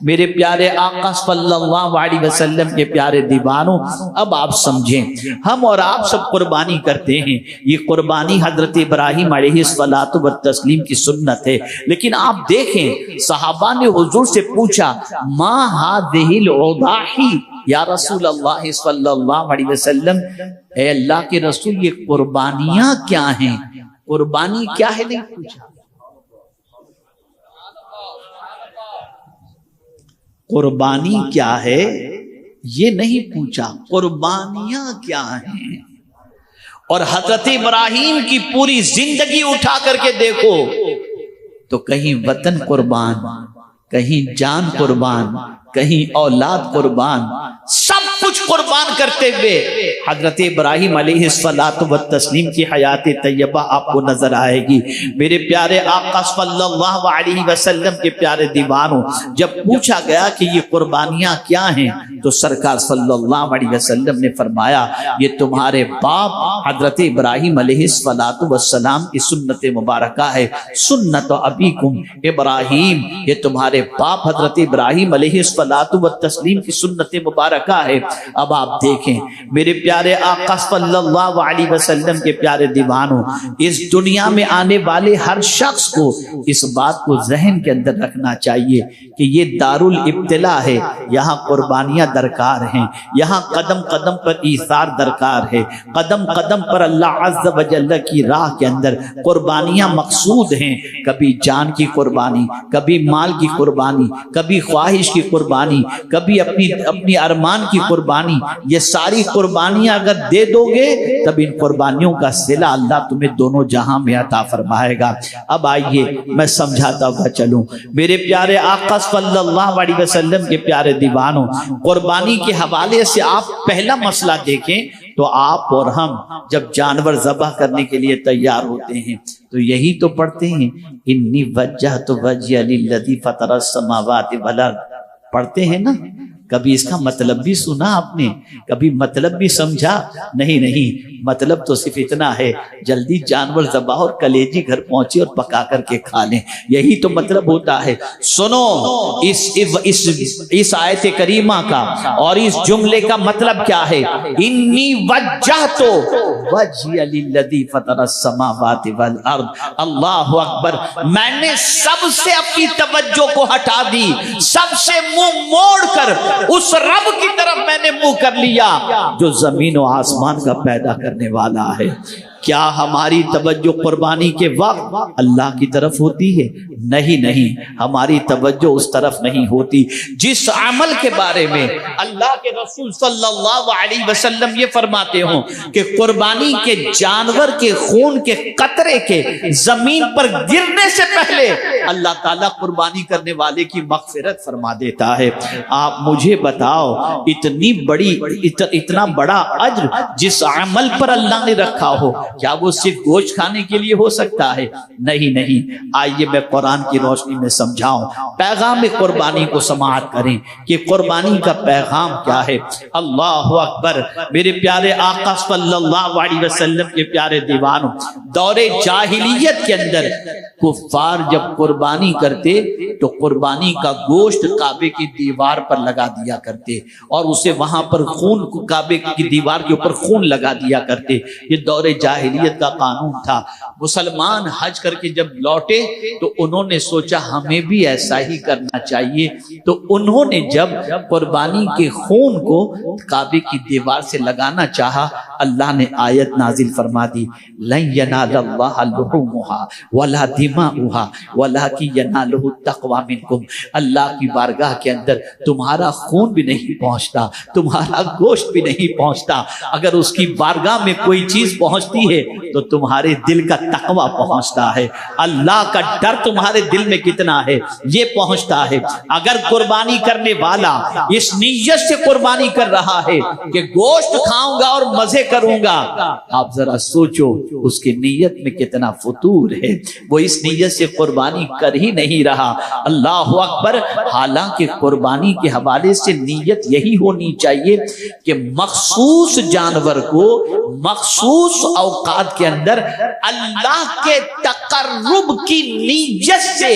میرے پیارے آقا صلی اللہ علیہ وسلم کے پیارے دیوانوں، اب آپ سمجھیں، ہم اور آپ سب قربانی کرتے ہیں، یہ قربانی حضرت ابراہیم علیہ الصلوۃ والتسلیم کی سنت ہے، لیکن آپ دیکھیں صحابہ نے حضور سے پوچھا ما هذه الاضاحی یا رسول اللہ صلی اللہ علیہ وسلم، اے اللہ کے رسول یہ قربانیاں کیا ہیں، قربانی کیا ہے نہیں پوچھا، قربانی کیا ہے یہ نہیں پوچھا، قربانیاں کیا ہیں۔ اور حضرت ابراہیم کی پوری زندگی اٹھا کر کے دیکھو تو کہیں وطن قربان، کہیں جان قربان، کہیں اولاد قربان، سب کچھ قربان کرتے ہوئے حضرت ابراہیم علیہ الصلوۃ والتسلیم کی حیات طیبہ آپ کو نظر آئے گی۔ میرے پیارے آقا صلی اللہ علیہ وسلم کے پیارے دیوانوں، جب پوچھا گیا کہ یہ قربانیاں کیا ہیں تو سرکار صلی اللہ علیہ وسلم نے فرمایا یہ تمہارے باپ حضرت ابراہیم علیہ الصلوۃ والسلام کی سنت مبارکہ ہے، سنت ابیکم ابراہیم، یہ تمہارے باپ حضرت ابراہیم علیہ الصلوۃ والتسلیم کی سنت مبارکہ ہے۔ اب آپ دیکھیں میرے پیارے آقا صلی اللہ علیہ وسلم کے پیارے دیوانوں، اس دنیا میں آنے والے ہر شخص کو اس بات کو ذہن کے اندر رکھنا چاہیے کہ یہ دارالابتلاء ہے، یہاں قربانیاں درکار ہیں، یہاں قدم قدم پر ایثار درکار ہے، قدم قدم پر اللہ عز و جل کی راہ کے اندر قربانیاں مقصود ہیں، کبھی جان کی قربانی، کبھی مال کی قربانی، کبھی خواہش کی قربانی، کبھی اپنی ارمان کی قربانی، یہ ساری قربانیاں اگر دے دو گے تب ان قربانیوں کا صلہ اللہ تمہیں دونوں جہاں میں عطا فرمائے گا۔ اب آئیے میں سمجھاتا ہوا چلوں، میرے پیارے آقا صلی اللہ علیہ وسلم کے پیارے دیوانوں، قربانی کے حوالے سے آپ پہلا مسئلہ دیکھیں تو آپ اور ہم جب جانور ذبح کرنے کے لیے تیار ہوتے ہیں تو یہی تو پڑھتے ہیں انی وجہت وجہی للذی فطر السماوات والارض، پڑھتے ہیں نا؟ کبھی اس کا مطلب بھی سنا آپ نے؟ کبھی مطلب بھی سمجھا؟ نہیں، مطلب تو صرف اتنا ہے جلدی جانور ذبح اور کلیجی گھر پہنچے اور پکا کر کے کھا لیں، یہی تو مطلب ہوتا ہے۔ سنو اس آیت کریمہ کا اور اس جملے کا مطلب کیا ہے؟ انی وجہت وجہی للذی فطر السماوات والارض، اللہ اکبر، میں نے سب سے اپنی توجہ کو ہٹا دی، سب سے منہ موڑ کر اس رب کی طرف میں نے منہ کر لیا جو زمین و آسمان کا پیدا کرنے والا ہے۔ کیا ہماری توجہ قربانی کے وقت اللہ کی طرف ہوتی ہے؟ نہیں، ہماری توجہ اس طرف نہیں ہوتی۔ جس عمل کے بارے میں اللہ کے رسول صلی اللہ علیہ وسلم یہ فرماتے ہوں کہ قربانی کے جانور کے خون کے قطرے کے زمین پر گرنے سے پہلے اللہ تعالیٰ قربانی کرنے والے کی مغفرت فرما دیتا ہے۔ آپ مجھے بتاؤ اتنا بڑا اجر جس عمل پر اللہ نے رکھا ہو، کیا وہ صرف گوشت کھانے کے لیے ہو سکتا ہے؟ نہیں، آئیے میں قرآن کی روشنی میں سمجھاؤں، پیغام قربانی کو سماعت کریں کہ قربانی کا پیغام کیا ہے۔ اللہ اکبر، میرے پیارے آقا صلی اللہ علیہ وسلم کے پیارے دیوانوں، دور جاہلیت کے اندر کفار جب قربانی کرتے تو قربانی کا گوشت کعبے کی دیوار پر لگا دیا کرتے اور اسے وہاں پر خون کو کعبے کی دیوار کے اوپر خون لگا دیا کرتے۔ یہ دور جاہلیت کا قانون تھا۔ مسلمان حج کر کے جب لوٹے تو انہوں نے سوچا ہمیں بھی ایسا ہی کرنا چاہیے، تو انہوں نے جب قربانی کے خون کو کعبے کی دیوار سے لگانا چاہا، اللہ نے آیت نازل فرما دی لن ینال اللہ لحومها ولا دماؤها ولکن ینالہ التقوی منکم، اللہ کی بارگاہ کے اندر تمہارا خون بھی نہیں پہنچتا، تمہارا گوشت بھی نہیں پہنچتا، اگر اس کی بارگاہ میں کوئی چیز پہنچتی ہے تو تمہارے دل کا تقوی پہنچتا ہے، اللہ کا ڈر تمہارے دل میں کتنا ہے یہ پہنچتا ہے۔ اگر قربانی کرنے والا اس نیت سے قربانی کر رہا ہے کہ گوشت کھاؤں گا اور مزے کروں گا. آپ ذرا سوچو اس کی نیت میں کتنا فتور ہے. وہ اس نیت سے قربانی کر ہی نہیں رہا. اللہ اکبر. حالانکہ قربانی کے حوالے سے نیت یہی ہونی چاہیے کہ مخصوص جانور کو مخصوص اوقات کے اندر اللہ کے تقرب کی نیت سے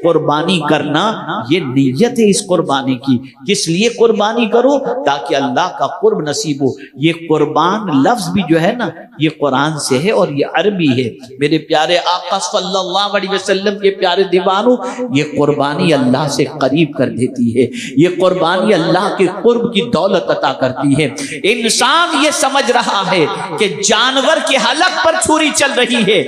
قربانی کرنا. یہ نیت ہے اس قربانی کی. کس لیے قربانی کرو؟ تاکہ اللہ کا قرب نصیب ہو. یہ قربان لفظ بھی جو ہے نا یہ قرآن سے ہے اور یہ عربی ہے. میرے پیارے آقا صلی اللہ علیہ وسلم کے پیارے دیوانوں، یہ قربانی اللہ سے قریب کر دیتی ہے. یہ قربانی اللہ کے قرب کی دولت عطا کرتی ہے. انسان یہ سمجھ رہا ہے کہ جانور کے حلق پر چھری چل رہی ہے.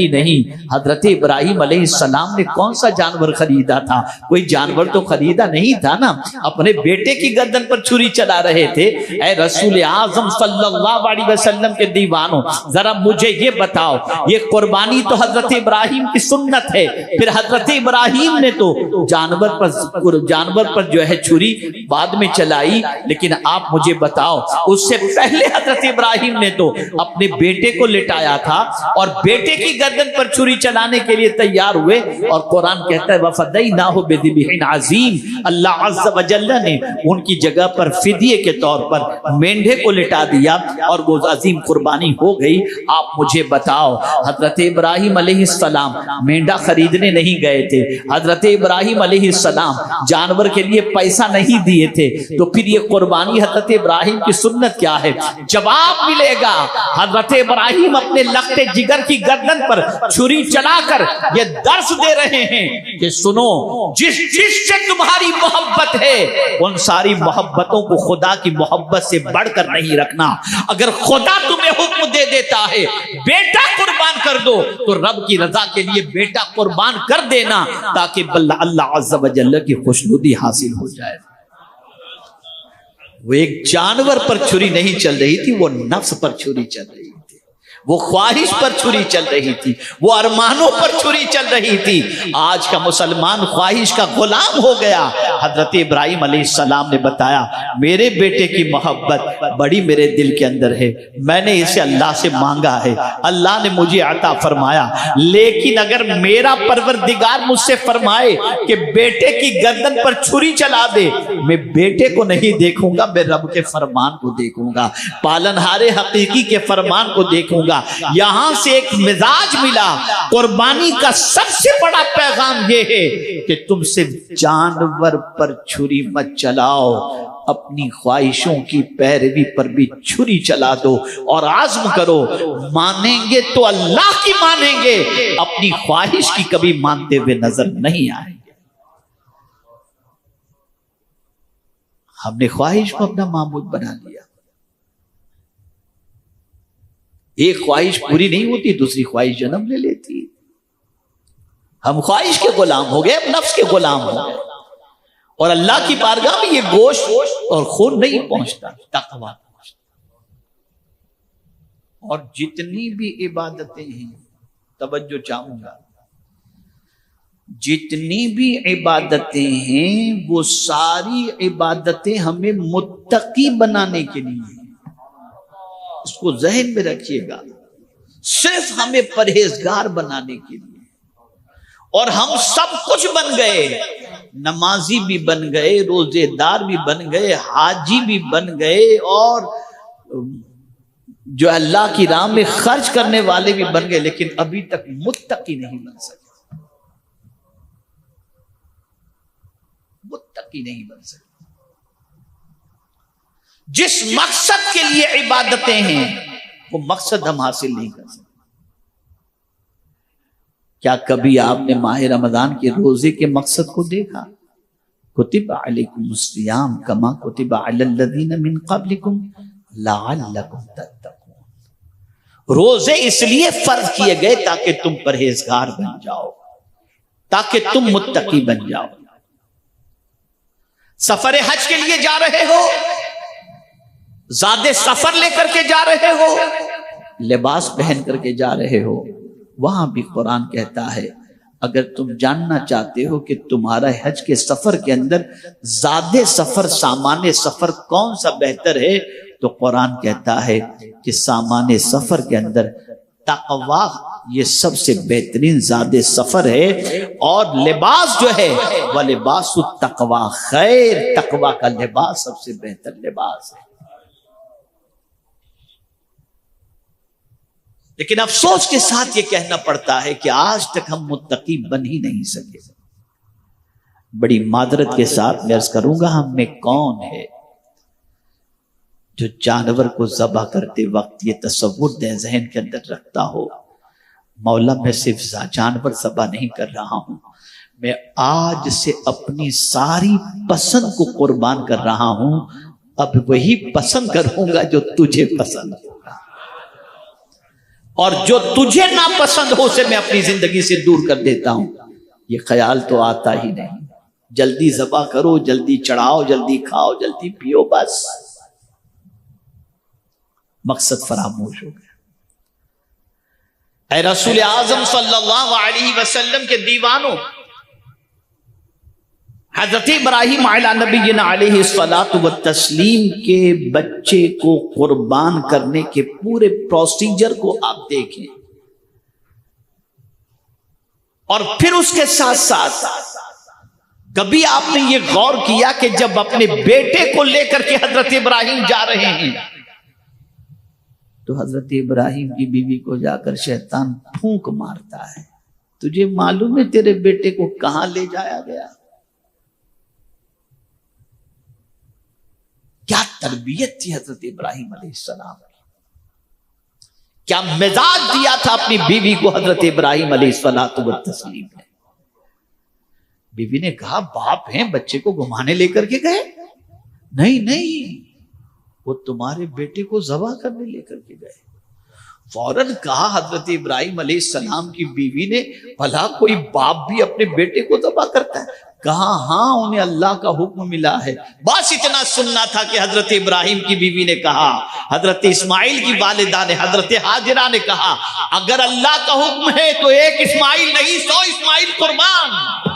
نہیں، حضرت ابراہیم علیہ السلام نے کون سا جانور خریدا تھا؟ کوئی جانور تو خریدا نہیں تھا نا، اپنے بیٹے کی گردن پر چھری چلا رہے تھے. اے رسول اعظم صلی اللہ علیہ وسلم کے دیوانوں، ذرا مجھے یہ بتاؤ، یہ قربانی تو حضرت ابراہیم کی سنت ہے. پھر حضرت ابراہیم نے تو جانور پر جو ہے چھری بعد میں چلائی، لیکن آپ مجھے بتاؤ اس سے پہلے حضرت ابراہیم نے تو اپنے بیٹے کو لٹایا تھا اور بیٹے کی گردن پر چھری چلانے کے لیے تیار ہوئے. اور قرآن کہتا ہے وَفَدَيْنَاهُ بِذِبْحٍ عَظِيمٍ. اللہ عز و جل نے ان کی جگہ پر فدیے کے طور پر مینڈے کو لٹا دیا اور وہ عظیم قربانی ہو گئی. آپ مجھے بتاؤ، حضرت ابراہیم علیہ السلام مینڈا خریدنے نہیں گئے تھے، حضرت ابراہیم علیہ السلام جانور کے لیے پیسہ نہیں دیے تھے، تو پھر یہ قربانی حضرت ابراہیم کی سنت کیا ہے؟ جواب ملے گا. حضرت ابراہیم اپنے لخت جگر کی گردن پر چھری چلا کر یہ درس دے رہے ہیں کہ سنو، جس سے تمہاری محبت ہے ان ساری محبتوں کو خدا کی محبت سے بڑھ کر نہیں رکھنا. اگر خدا تمہیں حکم دے دیتا ہے بیٹا قربان کر دو تو رب کی رضا کے لیے بیٹا قربان کر دینا تاکہ اللہ عز و جل کی خوشنودی حاصل ہو جائے. وہ ایک جانور پر چھری نہیں چل رہی تھی، وہ نفس پر چھری چل رہی تھی، وہ خواہش پر چھری چل رہی تھی، وہ ارمانوں پر چھری چل رہی تھی. آج کا مسلمان خواہش کا غلام ہو گیا. حضرت ابراہیم علیہ السلام نے بتایا میرے بیٹے کی محبت بڑی میرے دل کے اندر ہے، میں نے اسے اللہ سے مانگا ہے، اللہ نے مجھے عطا فرمایا، لیکن اگر میرا پروردگار مجھ سے فرمائے کہ بیٹے کی گردن پر چھری چلا دے، میں بیٹے کو نہیں دیکھوں گا، میں رب کے فرمان کو دیکھوں گا، پالنہار حقیقی کے فرمان کو دیکھوں گا. یہاں سے ایک مزاج ملا. قربانی کا سب سے بڑا پیغام یہ ہے کہ تم صرف جانور پر چھری مت چلاؤ، اپنی خواہشوں کی پیروی پر بھی چھری چلا دو اور عزم کرو مانیں گے تو اللہ کی مانیں گے، اپنی خواہش کی کبھی مانتے ہوئے نظر نہیں آئیں گے. ہم نے خواہش کو اپنا معبود بنا لیا. ایک خواہش پوری نہیں ہوتی دوسری خواہش جنم لے لیتی. ہم خواہش کے غلام ہو گئے، نفس کے غلام ہو گئے، اور اللہ کی بارگاہ میں یہ گوشت اور خون نہیں پہنچتا، تقویٰ پہنچتا. اور جتنی بھی عبادتیں ہیں، توجہ چاہوں گا، جتنی بھی عبادتیں ہیں وہ ساری عبادتیں ہمیں متقی بنانے کے لیے، اس کو ذہن میں رکھیے گا، صرف ہمیں پرہیزگار بنانے کے لیے. اور ہم سب کچھ بن گئے، نمازی بھی بن گئے، روزے دار بھی بن گئے، حاجی بھی بن گئے، اور جو اللہ کی راہ میں خرچ کرنے والے بھی بن گئے، لیکن ابھی تک متقی نہیں بن سکے. متقی نہیں بن سکے. جس مقصد کے لیے عبادتیں ہیں وہ مقصد ہم حاصل نہیں کر سکتے. کیا کبھی آپ نے ماہ رمضان کے روزے کے مقصد کو دیکھا؟ کتب علیکم الصیام کما کتب علی الذین من قبلکم لعلکم تتقون. روزے اس لیے فرض کیے گئے تاکہ تم پرہیزگار بن جاؤ، تاکہ تم متقی بن جاؤ. سفر حج کے لیے جا رہے ہو، زادے سفر لے کر کے جا رہے ہو، لباس پہن کر کے جا رہے ہو، وہاں بھی قرآن کہتا ہے اگر تم جاننا چاہتے ہو کہ تمہارا حج کے سفر کے اندر زادے سفر، سامان سفر کون سا بہتر ہے، تو قرآن کہتا ہے کہ سامان سفر کے اندر تقوی یہ سب سے بہترین زاد سفر ہے، اور لباس جو ہے وہ لباس التقوی خیر، تقوی کا لباس سب سے بہتر لباس ہے۔ لیکن افسوس کے ساتھ یہ کہنا پڑتا ہے کہ آج تک ہم متقی بن ہی نہیں سکے۔ بڑی معذرت کے ساتھ میں عرض کروں گا، ہم میں کون ہے جو جانور کو ذبح کرتے وقت یہ تصور دے ذہن کے اندر رکھتا ہو مولا میں صرف جانور ذبح نہیں کر رہا ہوں، میں آج سے اپنی ساری پسند کو قربان کر رہا ہوں، اب وہی پسند کروں گا جو تجھے پسند ہوگا، اور جو تجھے ناپسند ہو اسے میں اپنی زندگی سے دور کر دیتا ہوں۔ یہ خیال تو آتا ہی نہیں، جلدی ذبح کرو، جلدی چڑھاؤ، جلدی کھاؤ، جلدی پیو، بس مقصد فراموش ہو گیا۔ اے رسول اعظم صلی اللہ علیہ وسلم کے دیوانوں، حضرت ابراہیم علی نبینا علیہ الصلوۃ والتسلیم کے بچے کو قربان کرنے کے پورے پروسیجر کو آپ دیکھیں، اور پھر اس کے ساتھ ساتھ کبھی آپ نے یہ غور کیا کہ جب اپنے بیٹے کو لے کر کے حضرت ابراہیم جا رہے ہیں تو حضرت ابراہیم کی بیوی کو جا کر شیطان پھونک مارتا ہے، تجھے معلوم ہے تیرے بیٹے کو کہاں لے جایا گیا؟ کیا تربیت تھی حضرت ابراہیم علیہ السلام، کیا مزاج دیا تھا اپنی بیوی کو حضرت ابراہیم علیہ الصلوۃ والتسلیم نے۔ بیوی نے کہا باپ ہیں، بچے کو گھمانے لے کر کے گئے؟ نہیں، وہ تمہارے بیٹے کو ذبح کرنے لے کر کے گئے۔ فوراً کہا حضرت ابراہیم علیہ السلام کی بیوی نے، بھلا کوئی باپ بھی اپنے بیٹے کو ذبح کرتا ہے؟ کہا ہاں، انہیں اللہ کا حکم ملا ہے۔ بس اتنا سننا تھا کہ حضرت ابراہیم کی بیوی نے کہا، حضرت اسماعیل کی والدہ نے، حضرت ہاجرہ نے کہا، اگر اللہ کا حکم ہے تو ایک اسماعیل نہیں 100 اسماعیل قربان۔